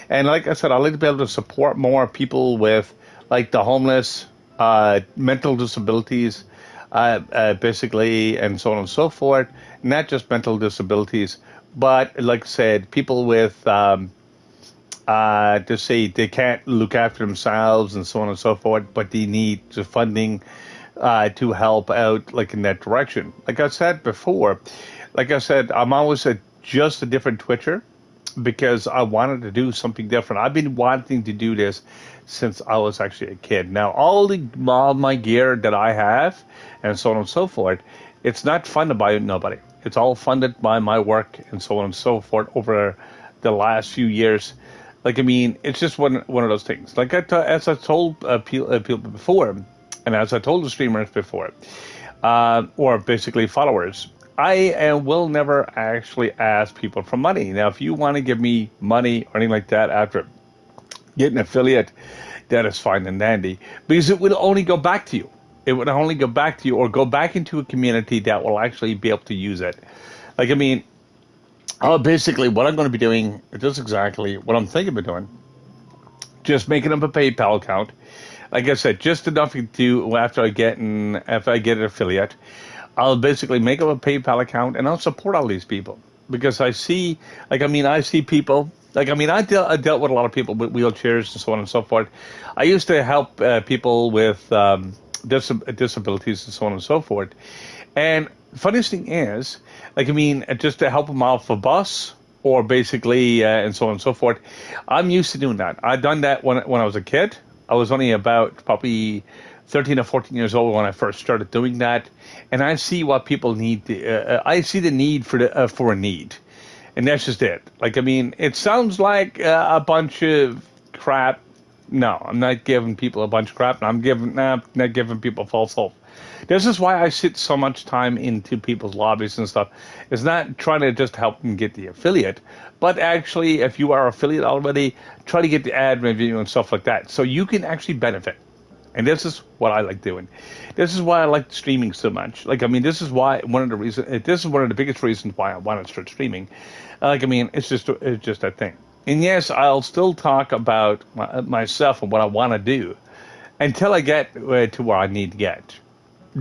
And like I said, I like to be able to support more people with, like, the homeless, mental disabilities, basically, and so on and so forth. Not just mental disabilities, but like I said, people with, to say they can't look after themselves and so on and so forth, but they need the funding to help out, like in that direction. Like I said before, like I said, I'm always just a different Twitcher because I wanted to do something different. I've been wanting to do this since I was actually a kid. Now, all my gear that I have and so on and so forth, it's not funded by nobody. It's all funded by my work and so on and so forth over the last few years. Like, I mean, it's just one of those things. Like, as I told people before, and as I told the streamers before, or basically followers, I will never actually ask people for money. Now, if you want to give me money or anything like that after getting an affiliate, that is fine and dandy, because it would only go back to you. It would only go back to you or go back into a community that will actually be able to use it. Like, I mean, basically, what I'm going to be doing is just exactly what I'm thinking of doing. Just making up a PayPal account. Like I said, just enough to after if I get an affiliate, I'll basically make up a PayPal account and I'll support all these people because I see, like, I mean, I see people. Like, I mean, I dealt with a lot of people with wheelchairs and so on and so forth. I used to help people with disabilities and so on and so forth. And funniest thing is, like, I mean, just to help them off a bus or basically and so on and so forth. I'm used to doing that. I've done that when I was a kid. I was only about probably 13 or 14 years old when I first started doing that. And I see what people need. I see the need for a need. And that's just it. Like, I mean, it sounds like a bunch of crap. No, I'm not giving people a bunch of crap. I'm not giving people false hope. This is why I sit so much time into people's lobbies and stuff. It's not trying to just help them get the affiliate, but actually, if you are affiliate already, try to get the ad revenue and stuff like that, so you can actually benefit. And this is what I like doing. This is why I like streaming so much. Like, I mean, this is one of the biggest reasons why I want to start streaming. Like, I mean, it's just that thing. And yes, I'll still talk about myself and what I want to do until I get to where I need to get.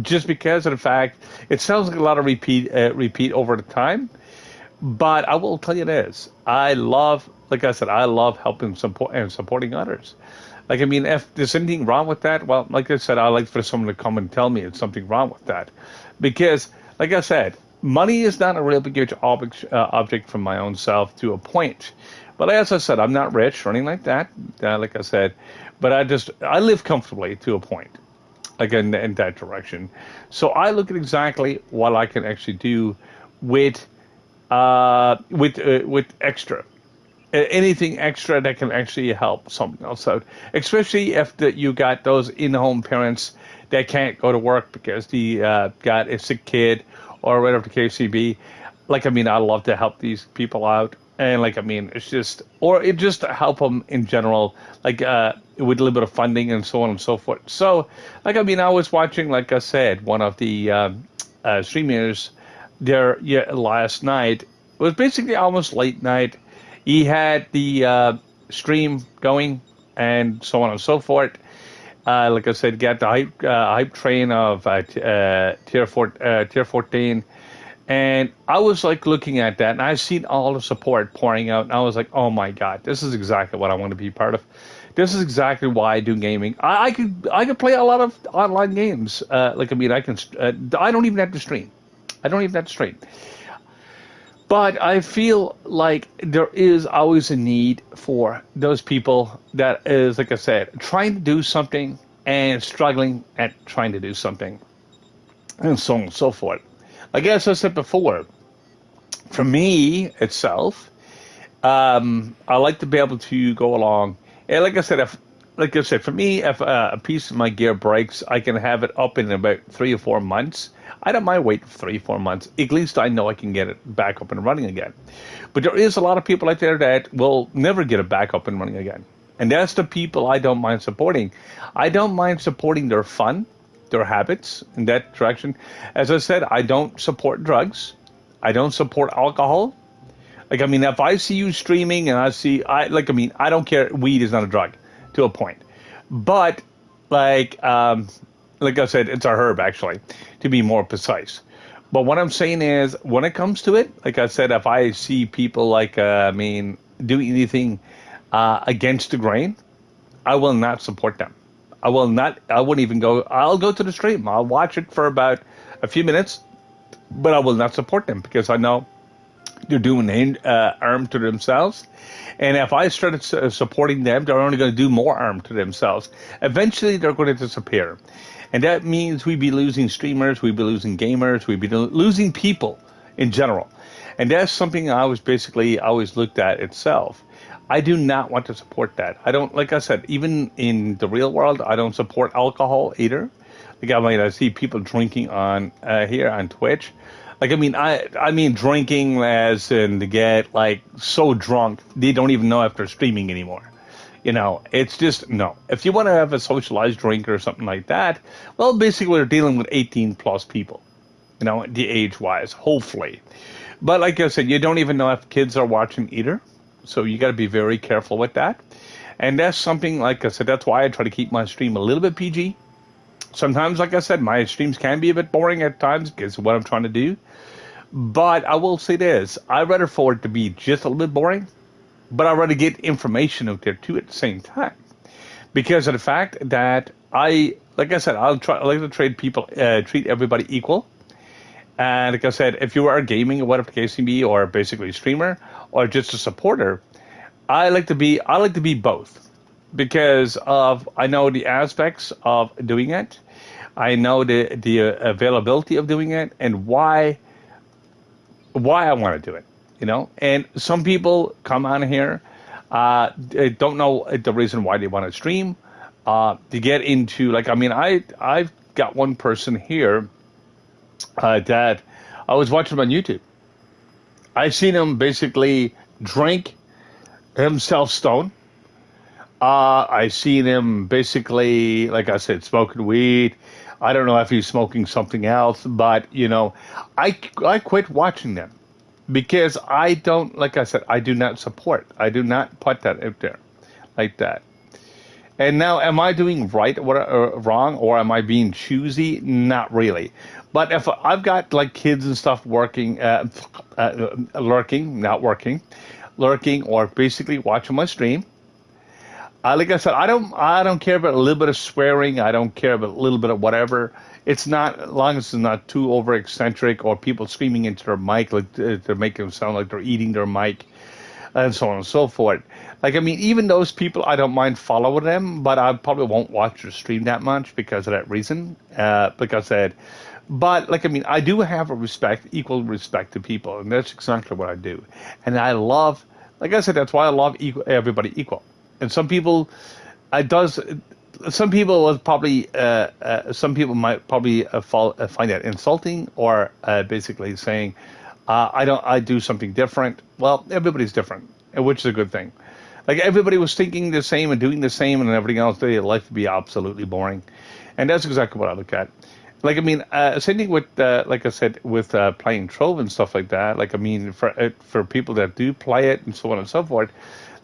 Just because of the fact, it sounds like a lot of repeat over the time, but I will tell you this: like I said, I love helping and supporting others. Like, I mean, if there's anything wrong with that, well, like I said, I like for someone to come and tell me it's something wrong with that, because, like I said, money is not a real big huge object from my own self to a point. But as I said, I'm not rich or anything like that. Like I said, but I live comfortably to a point. Like in that direction. So I look at exactly what I can actually do with extra. Anything extra that can actually help something else out. Especially if you got those in-home parents that can't go to work because they got a sick kid or whatever the case may be. Like, I mean, I love to help these people out. And like, I mean, it just help them in general, like with a little bit of funding and so on and so forth. So, like, I mean, I was watching, like I said, one of the streamers there last night. It was basically almost late night. He had the stream going and so on and so forth. Like I said, got the hype train of tier 14. And I was like looking at that, and I seen all the support pouring out, and I was like, "Oh my God, this is exactly what I want to be part of. This is exactly why I do gaming. I could play a lot of online games. Like, I mean, I can. I don't even have to stream. I don't even have to stream. But I feel like there is always a need for those people that is, like I said, trying to do something and struggling at trying to do something, and so on and so forth. Like, as I said before, for me itself, I like to be able to go along. And like I said, for me, if a piece of my gear breaks, I can have it up in about 3 or 4 months. I don't mind waiting for 3 or 4 months. At least I know I can get it back up and running again. But there is a lot of people out there that will never get it back up and running again. And that's the people I don't mind supporting. I don't mind supporting their fun, their habits in that direction. As I said, I don't support drugs. I don't support alcohol. Like, I mean, if I see you streaming and I don't care. Weed is not a drug to a point. But, like, like I said, it's a herb, actually, to be more precise. But what I'm saying is, when it comes to it, like I said, if I see people, like, doing anything against the grain, I will not support them. I will not, I wouldn't even go, I'll go to the stream. I'll watch it for about a few minutes, but I will not support them because I know they're doing harm to themselves. And if I started supporting them, they're only going to do more harm to themselves. Eventually, they're going to disappear. And that means we'd be losing streamers, we'd be losing gamers, we'd be losing people in general. And that's something I was basically always looked at itself. I do not want to support that. I don't, like I said, even in the real world, I don't support alcohol either. Like, I see people drinking on here on Twitch. Like, I mean drinking as in to get like so drunk they don't even know if they're streaming anymore. You know, it's just no. If you want to have a socialized drink or something like that, well, basically we're dealing with 18 plus people. You know, the age wise, hopefully. But like I said, you don't even know if kids are watching either. So you got to be very careful with that. And that's something, like I said, that's why I try to keep my stream a little bit PG. Sometimes, like I said, my streams can be a bit boring at times because of what I'm trying to do. But I will say this, I'd rather for it to be just a little bit boring, but I'd rather get information out there too at the same time. Because of the fact that like I said, I like to treat everybody equal. And like I said, if you are gaming or whatever the case may be, or basically a streamer, or just a supporter, I like to be both. Because I know the aspects of doing it, I know the availability of doing it, and why I want to do it, you know. And some people come on here, they don't know the reason why they want to stream. To get into, like, I've got one person here that I was watching on YouTube. I seen him basically drink himself stone. I seen him basically, like I said, smoking weed. I don't know if he's smoking something else, but you know, I quit watching them because I don't, like I said, I do not support. I do not put that out there like that. And now, am I doing right or wrong, or am I being choosy? Not really. But if I've got like kids and stuff working, lurking, not working, lurking, or basically watching my stream. Like I said, I don't care about a little bit of swearing. I don't care about a little bit of whatever. It's not, as long as it's not too over eccentric or people screaming into their mic, like they're making them sound like they're eating their mic, and so on and so forth. Like, even those people, I don't mind following them, but I probably won't watch their stream that much because of that reason. Like I said, but like, I do have equal respect to people, and that's exactly what I do. And I love, like I said, that's why I love everybody equal. And some people, some people will probably, some people might probably find that insulting, or basically saying, I do something different. Well, everybody's different, which is a good thing. Like, everybody was thinking the same and doing the same and everything else, their life would be absolutely boring. And that's exactly what I look at. Like, same thing with, like I said, with playing Trove and stuff like that. Like, for people that do play it and so on and so forth,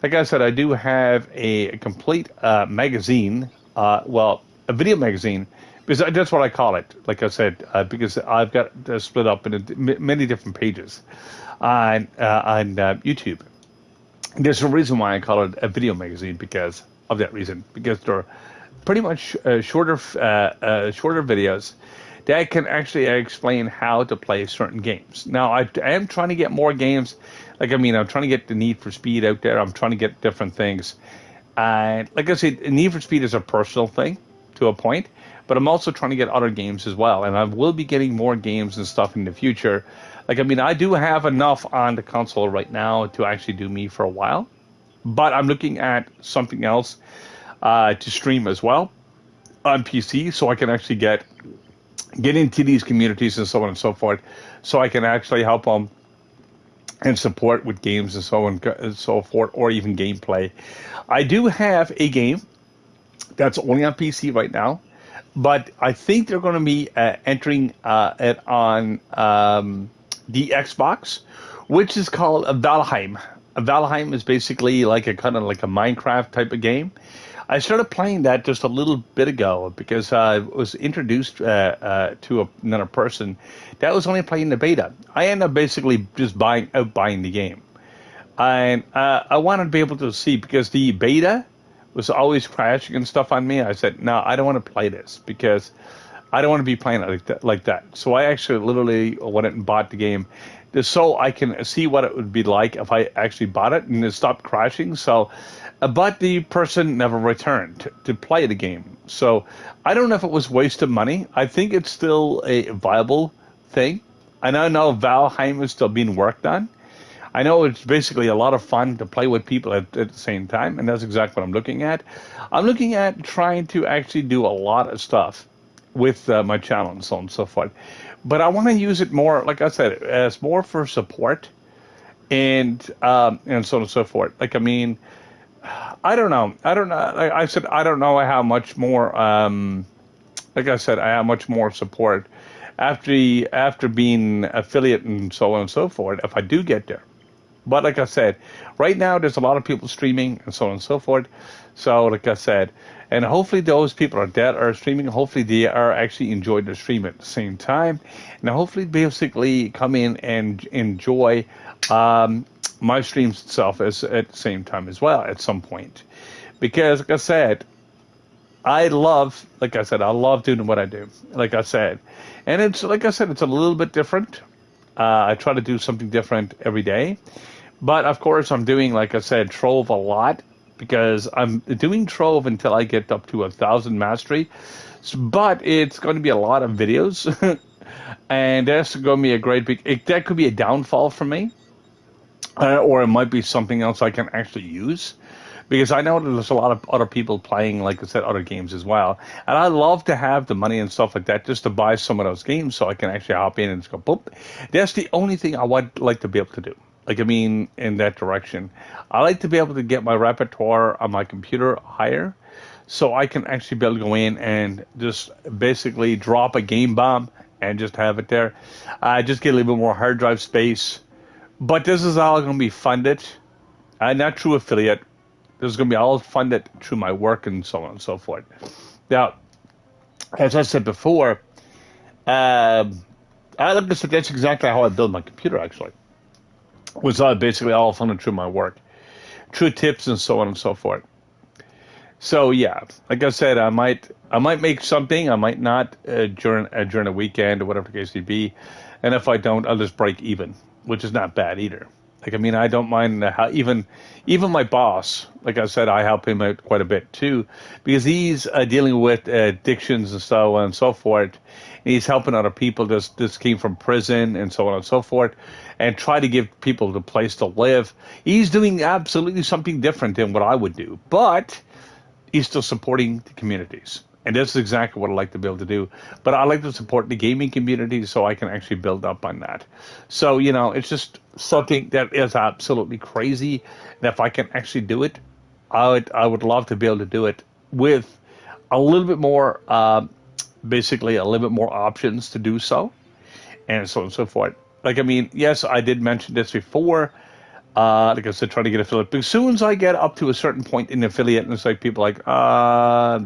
like I said, I do have a complete magazine, a video magazine, because that's what I call it. Like I said, because I've got split up into many different pages on YouTube. There's a reason why I call it a video magazine, because of that reason. Because they're pretty much shorter videos that can actually explain how to play certain games. Now, I am trying to get more games. Like, I'm trying to get the Need for Speed out there. I'm trying to get different things. And like I said, Need for Speed is a personal thing to a point, but I'm also trying to get other games as well. And I will be getting more games and stuff in the future. Like, I do have enough on the console right now to actually do me for a while. But I'm looking at something else to stream as well on PC, so I can actually get into these communities and so on and so forth, so I can actually help them and support with games and so on and so forth, or even gameplay. I do have a game that's only on PC right now, but I think they're going to be entering it on the Xbox, which is called a Valheim. A Valheim is basically like a kind of like a Minecraft type of game. I started playing that just a little bit ago because I was introduced to another person that was only playing the beta. I ended up basically just buying the game. And I wanted to be able to see because the beta was always crashing and stuff on me. I said, no, I don't want to play this because I don't want to be playing it like that. So I actually literally went and bought the game just so I can see what it would be like if I actually bought it and it stopped crashing. So, but the person never returned to play the game. So I don't know if it was wasted money. I think it's still a viable thing. I know Valheim is still being worked on. I know it's basically a lot of fun to play with people at the same time, and that's exactly what I'm looking at. I'm looking at trying to actually do a lot of stuff with my channel and so on and so forth. But I want to use it more, like I said, as more for support and so on and so forth. Like, I mean, I don't know. Like I said, I don't know how much more, like I said, I have much more support after being affiliate and so on and so forth, if I do get there. But like I said, right now there's a lot of people streaming and so on and so forth. So like I said, and hopefully those people that are streaming, hopefully they are actually enjoying the stream at the same time. And hopefully basically come in and enjoy my streams itself at the same time as well at some point. Because like I said, I love doing what I do, like I said. And it's, like I said, it's a little bit different. I try to do something different every day. But, of course, I'm doing, like I said, trove a lot because I'm doing trove until I get up to 1,000 mastery. But it's going to be a lot of videos. And that's going to be a great big... that could be a downfall for me. Or it might be something else I can actually use. Because I know that there's a lot of other people playing, like I said, other games as well. And I love to have the money and stuff like that just to buy some of those games so I can actually hop in and just go, boop. That's the only thing I would like to be able to do. Like, I mean, in that direction. I like to be able to get my repertoire on my computer higher so I can actually be able to go in and just basically drop a game bomb and just have it there. Just get a little bit more hard drive space. But this is all going to be funded, not through affiliate. This is going to be all funded through my work and so on and so forth. Now, as I said before, that's exactly how I build my computer, actually. Was basically all funded through my work, through tips and so on and so forth. So yeah, like I said, I might make something, I might not during a weekend or whatever the case may be, and if I don't, I'll just break even, which is not bad either. Like, I mean, I don't mind how even my boss, like I said, I help him out quite a bit too, because he's dealing with addictions and so on and so forth. And he's helping other people this came from prison and so on and so forth, and try to give people the place to live. He's doing absolutely something different than what I would do, but he's still supporting the communities. And that's exactly what I like to be able to do. But I like to support the gaming community so I can actually build up on that. So, you know, it's just something that is absolutely crazy. And if I can actually do it, I would love to be able to do it with a little bit more, basically a little bit more options to do so. And so on and so forth. Like, I mean, yes, I did mention this before. Like I said, trying to get affiliate. But as soon as I get up to a certain point in affiliate, and it's like people like,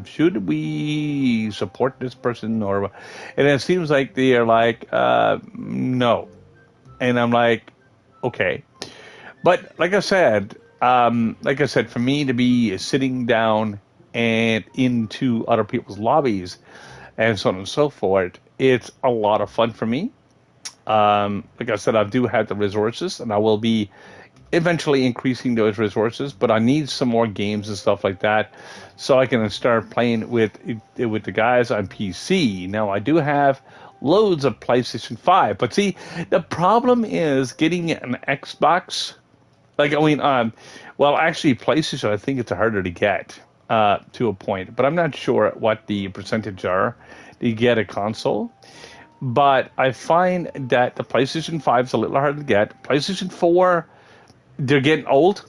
should we support this person? And it seems like they are like, no. And I'm like, okay. But like I said, for me to be sitting down and into other people's lobbies and so on and so forth, it's a lot of fun for me. Like I said, I do have the resources, and I will be eventually increasing those resources, but I need some more games and stuff like that so I can start playing with the guys on PC. Now, I do have loads of PlayStation 5, but see, the problem is getting an Xbox. Like, I mean, well, actually, PlayStation, I think it's harder to get to a point, but I'm not sure what the percentage are to get a console. But I find that the PlayStation 5 is a little harder to get. PlayStation 4, they're getting old.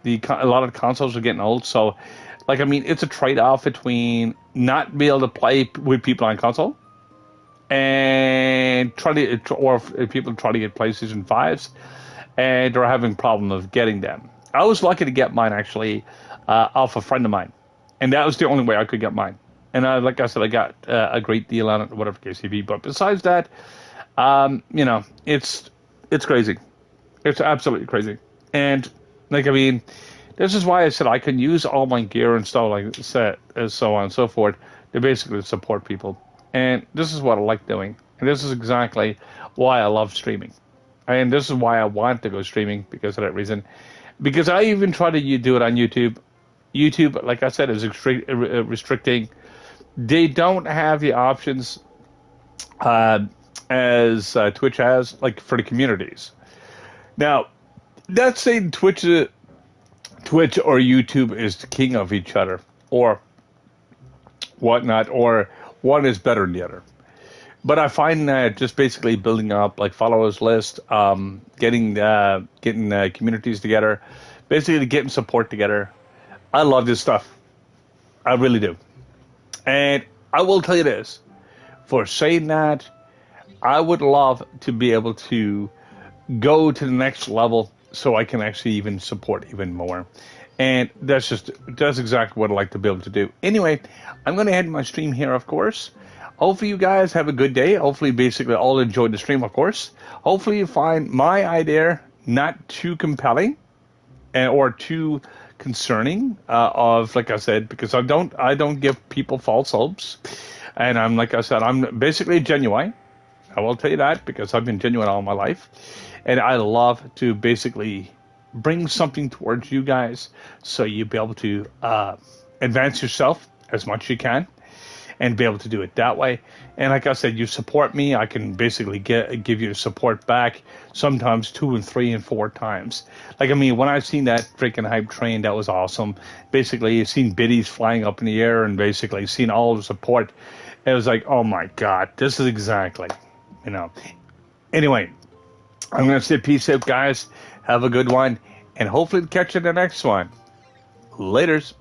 A lot of the consoles are getting old. So, like, I mean, it's a trade-off between not being able to play with people on console and if people try to get PlayStation 5s. and they're having problem of getting them. I was lucky to get mine actually off a friend of mine, and that was the only way I could get mine. And like I said, I got a great deal on it, whatever KCB. But besides that, it's crazy. It's absolutely crazy. And like I mean, this is why I said I can use all my gear and stuff like that, and so on and so forth, to basically support people. And this is what I like doing. And this is exactly why I love streaming. And this is why I want to go streaming, because of that reason. Because I even try to do it on YouTube. YouTube, like I said, is restricting. They don't have the options as Twitch has, like for the communities. Now, not saying Twitch or YouTube is the king of each other or whatnot, or one is better than the other. But I find that just basically building up like followers list, getting communities together, basically getting support together. I love this stuff. I really do. And I will tell you this, for saying that, I would love to be able to go to the next level so I can actually even support even more. And that's exactly what I'd like to be able to do. Anyway, I'm going to end my stream here, of course. Hopefully you guys have a good day. Hopefully basically all enjoyed the stream, of course. Hopefully you find my idea not too compelling or too concerning of, like I said, because I don't give people false hopes. And I'm, like I said, I'm basically genuine. I will tell you that, because I've been genuine all my life. And I love to basically bring something towards you guys so you'll be able to advance yourself as much as you can and be able to do it that way. And like I said, you support me, I can basically give you support back, sometimes 2 and 3 and 4 times. Like, I mean, when I've seen that freaking hype train, that was awesome. Basically, you've seen biddies flying up in the air and basically seen all the support. It was like, oh my God, this is exactly, Anyway, I'm going to say peace out, guys. Have a good one, and hopefully catch you in the next one. Laters.